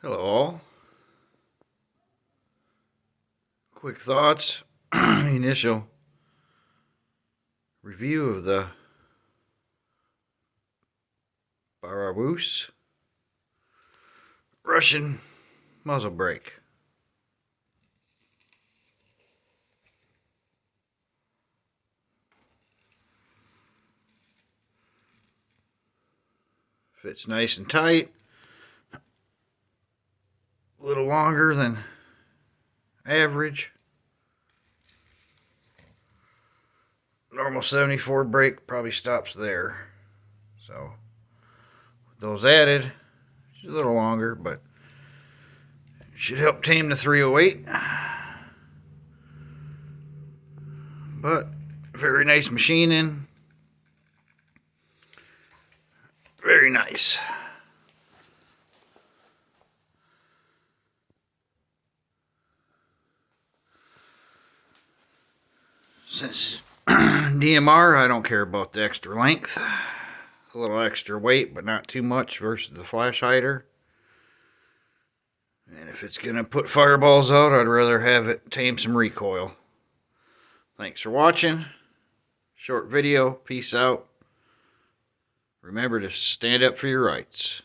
Hello all. Quick thoughts. Initial review of the Barwarus Russian muzzle brake. Fits nice and tight. A little longer than average. Normal 74 brake probably stops there. So with those added, it's a little longer, but it should help tame the 308. But very nice machining. Very nice. Since DMR, I don't care about the extra length. A little extra weight, but not too much versus the flash hider. And if it's going to put fireballs out, I'd rather have it tame some recoil. Thanks for watching. Short video. Peace out. Remember to stand up for your rights.